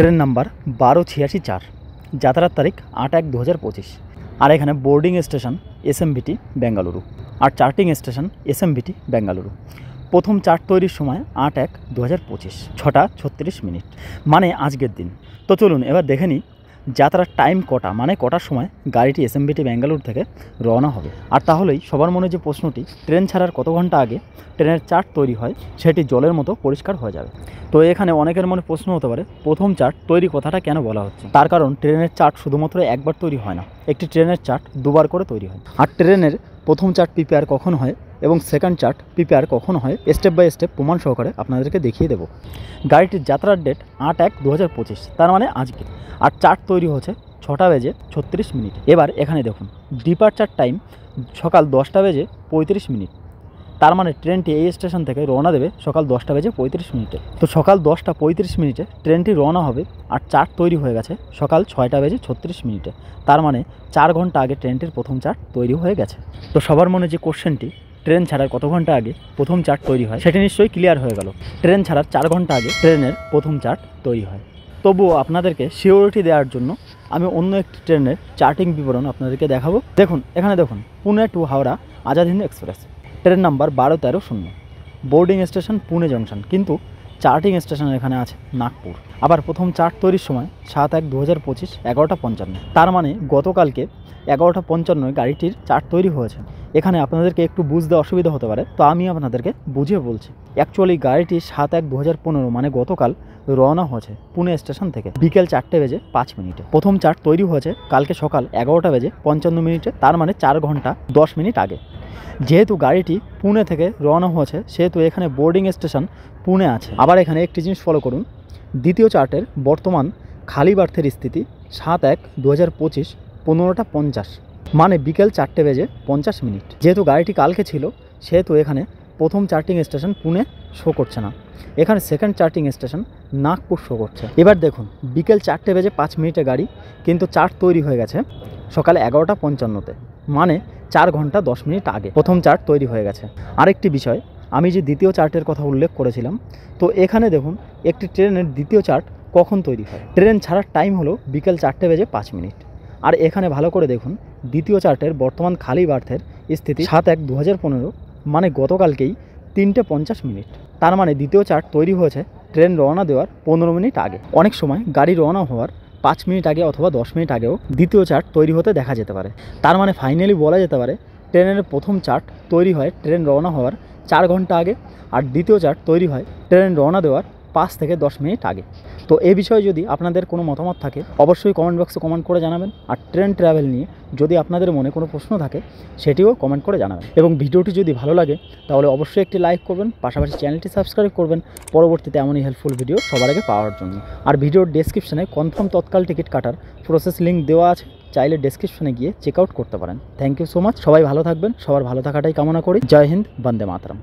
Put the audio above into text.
Train number 1286-4, যাত্রার তারিখ 8/1/2025। আর এখানে বোর্ডিং স্টেশন এসএমভিটি বেঙ্গালুরু আর চার্টিং স্টেশন এসএমভিটি বেঙ্গালুরু। প্রথম চার্ট তৈরির সময় 8/1/2025, 6:36। মানে আজকের দিন। তো চলুন এবার দেখে নিই যাত্রার টাইম কটা, মানে কটার সময় গাড়িটি এসএমভিটি বেঙ্গালুরু থেকে রওনা হবে। আর তাহলেই সবার মনে যে প্রশ্নটি, ট্রেন ছাড়ার কত ঘন্টা আগে ট্রেনের চার্ট তৈরি হয়, সেটি জলের মতো পরিষ্কার হয়ে যাবে। তো এখানে অনেকের মনে প্রশ্ন হতে পারে, প্রথম চার্ট তৈরি কথাটা কেন বলা হচ্ছে। তার কারণ ট্রেনের চার্ট শুধুমাত্র একবার তৈরি হয় না, একটি ট্রেনের চার্ট দুবার করে তৈরি হয়। আর ট্রেনের প্রথম চার্ট প্রিপেয়ার কখন হয় এবং সেকেন্ড চার্ট প্রিপেয়ার কখন হয়, স্টেপ বাই স্টেপ প্রমাণ সহকারে আপনাদেরকে দেখিয়ে দেবো। গাড়িটির যাত্রার ডেট 8/1/2025, তার মানে আজকে। আর চার্ট তৈরি হচ্ছে 6:36। এবার এখানে দেখুন, ডিপারচার টাইম সকাল 10:35। তার মানে ট্রেনটি এই স্টেশন থেকে রওনা দেবে সকাল 10:35। তো সকাল 10:35 ট্রেনটি রওনা হবে, আর চার্ট তৈরি হয়ে গেছে সকাল 6:36। তার মানে 4 ঘন্টা আগে ট্রেনটির প্রথম চার্ট তৈরি হয়ে গেছে। তো সবার মনে যে কোশ্চেনটি, ট্রেন ছাড়ার কত ঘন্টা আগে প্রথম চার্ট তৈরি হয়, সেটি নিশ্চয়ই ক্লিয়ার হয়ে গেল। ট্রেন ছাড়ার 4 ঘন্টা আগে ট্রেনের প্রথম চার্ট তৈরি হয়। তবুও আপনাদেরকে সিওরিটি দেওয়ার জন্য আমি অন্য একটি ট্রেনের চার্টিং বিবরণ আপনাদেরকে দেখাবো। দেখুন এখানে দেখুন, Pune to Howrah Azad Hind express, train number 1213-0, boarding station Pune junction, কিন্তু চার্টিং স্টেশন এখানে আছে নাগপুর। আবার প্রথম চার্ট তৈরির সময় 7/1/2025, 11:55। তার মানে গতকালকে 11:55 গাড়িটির চার্ট তৈরি হয়েছে। এখানে আপনাদেরকে একটু বুঝতে অসুবিধা হতে পারে, তো আমি আপনাদেরকে বুঝিয়ে বলছি। অ্যাকচুয়ালি গাড়িটি 7/1/2015 মানে গতকাল রওনা হয়েছে পুনে স্টেশন থেকে বিকেল 4:05। প্রথম চার্ট তৈরি হয়েছে কালকে সকাল 11:55। তার মানে 4 ঘন্টা 10 মিনিট আগে। যেহেতু গাড়িটি পুনে থেকে রওনা হয়েছে, সেহেতু এখানে বোর্ডিং স্টেশন পুনে আছে। আবার এখানে একটি জিনিস ফলো করুন, দ্বিতীয় চার্টের বর্তমান খালি বার্থের স্থিতি 7/1/2025, 15:50, মানে বিকেল 4:50। যেহেতু গাড়িটি কালকে ছিল, সেহেতু এখানে প্রথম চার্টিং স্টেশন পুনে শো করছে না, এখানে second charting station Nagpur show করছে। এবার দেখুন, বিকেল 4:05 গাড়ি, কিন্তু চার্ট তৈরি হয়ে গেছে সকাল 11:55, মানে 4 ঘন্টা 10 মিনিট আগে প্রথম চার্ট তৈরি হয়ে গেছে। আরেকটি বিষয়, আমি যে দ্বিতীয় চার্টের কথা উল্লেখ করেছিলাম, তো এখানে দেখুন একটি ট্রেনের দ্বিতীয় চার্ট কখন তৈরি হয়। ট্রেন ছাড়ার টাইম হলো বিকেল 4:05। আর এখানে ভালো করে দেখুন, দ্বিতীয় চার্টের বর্তমান খালি বার্থের স্থিতি 7/1/2015, মানে গতকালকেই 3:50। তার মানে দ্বিতীয় চার্ট তৈরি হয়েছে ট্রেন রওনা দেওয়ার 15 মিনিট আগে। অনেক সময় গাড়ি রওনা হওয়ার 5 মিনিট আগে অথবা 10 মিনিট আগেও দ্বিতীয় চার্ট তৈরি হতে দেখা যেতে পারে। তার মানে ফাইনালি বলা যেতে পারে ট্রেনের প্রথম চার্ট তৈরি হয় ট্রেন রওনা হওয়ার 4 ঘন্টা আগে, আর দ্বিতীয় চার্ট তৈরি হয় ট্রেন রওনা দেওয়ার 5 থেকে 10 মিনিট আগে। তো এই বিষয়ে যদি আপনাদের কোনো মতামত থাকে, অবশ্যই কমেন্ট বক্সে কমেন্ট করে জানাবেন। আর ট্রেন ট্রাভেল নিয়ে যদি আপনাদের মনে কোনো প্রশ্ন থাকে, সেটিও কমেন্ট করে জানাবেন। এবং ভিডিওটি যদি ভালো লাগে তাহলে অবশ্যই একটি লাইক করবেন, পাশাপাশি চ্যানেলটি সাবস্ক্রাইব করবেন পরবর্তীতে এমনই হেল্পফুল ভিডিও সবার আগে পাওয়ার জন্য। আর ভিডিওর ডেসক্রিপশনে কনফার্ম তৎকাল টিকিট কাটার প্রসেস লিঙ্ক দেওয়া আছে, চাইলে ডেসক্রিপশনে গিয়ে চেক আউট করতে পারেন। Thank you so much. সবাই ভালো থাকবেন, সবার ভালো থাকাটাই কামনা করি। জয় হিন্দ, বন্দে মাতরম।